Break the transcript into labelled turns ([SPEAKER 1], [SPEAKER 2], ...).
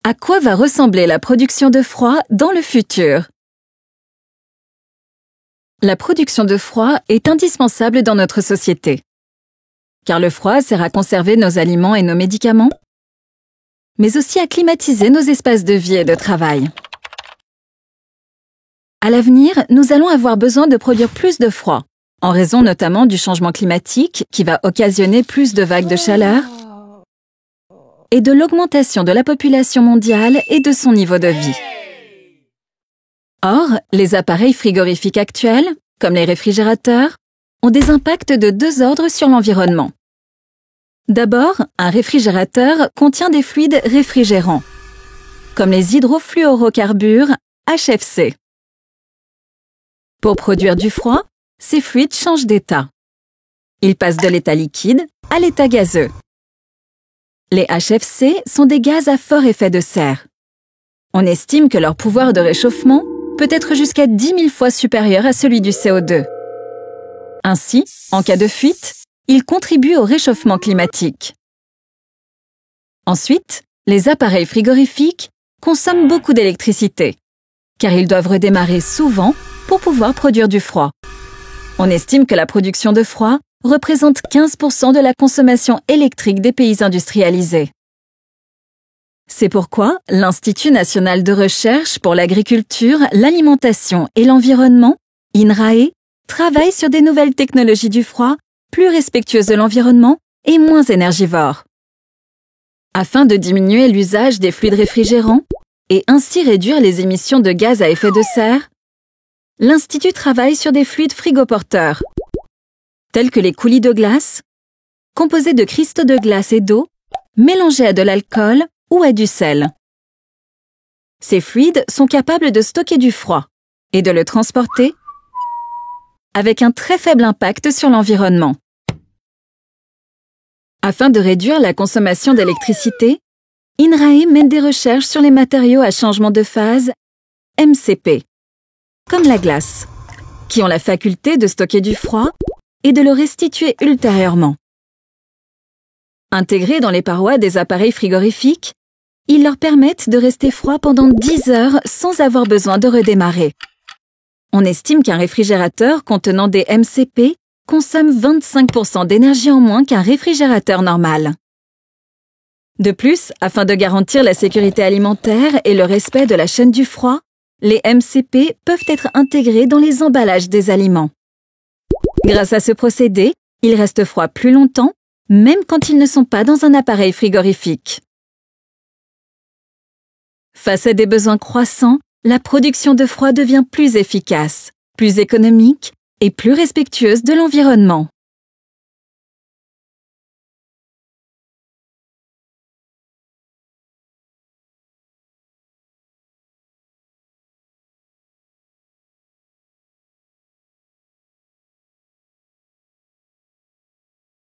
[SPEAKER 1] À quoi va ressembler la production de froid dans le futur? La production de froid est indispensable dans notre société. Car le froid sert à conserver nos aliments et nos médicaments, mais aussi à climatiser nos espaces de vie et de travail. À l'avenir, nous allons avoir besoin de produire plus de froid, en raison notamment du changement climatique qui va occasionner plus de vagues de chaleur et de l'augmentation de la population mondiale et de son niveau de vie. Or, les appareils frigorifiques actuels, comme les réfrigérateurs, ont des impacts de deux ordres sur l'environnement. D'abord, un réfrigérateur contient des fluides réfrigérants, comme les hydrofluorocarbures HFC. Pour produire du froid, ces fluides changent d'état. Ils passent de l'état liquide à l'état gazeux. Les HFC sont des gaz à fort effet de serre. On estime que leur pouvoir de réchauffement peut être jusqu'à 10 000 fois supérieur à celui du CO2. Ainsi, en cas de fuite, ils contribuent au réchauffement climatique. Ensuite, les appareils frigorifiques consomment beaucoup d'électricité, car ils doivent redémarrer souvent pour pouvoir produire du froid. On estime que la production de froid représente 15% de la consommation électrique des pays industrialisés. C'est pourquoi l'Institut national de recherche pour l'agriculture, l'alimentation et l'environnement, INRAE, travaille sur des nouvelles technologies du froid plus respectueuses de l'environnement et moins énergivores. Afin de diminuer l'usage des fluides réfrigérants et ainsi réduire les émissions de gaz à effet de serre, l'Institut travaille sur des fluides frigoporteurs, tels que les coulis de glace, composés de cristaux de glace et d'eau, mélangés à de l'alcool ou à du sel. Ces fluides sont capables de stocker du froid et de le transporter avec un très faible impact sur l'environnement. Afin de réduire la consommation d'électricité, INRAE mène des recherches sur les matériaux à changement de phase MCP, comme la glace, qui ont la faculté de stocker du froid et de le restituer ultérieurement. Intégrés dans les parois des appareils frigorifiques, ils leur permettent de rester froids pendant 10 heures sans avoir besoin de redémarrer. On estime qu'un réfrigérateur contenant des MCP consomme 25% d'énergie en moins qu'un réfrigérateur normal. De plus, afin de garantir la sécurité alimentaire et le respect de la chaîne du froid, les MCP peuvent être intégrés dans les emballages des aliments. Grâce à ce procédé, ils restent froids plus longtemps, même quand ils ne sont pas dans un appareil frigorifique. Face à des besoins croissants, la production de froid devient plus efficace, plus économique et plus respectueuse de l'environnement.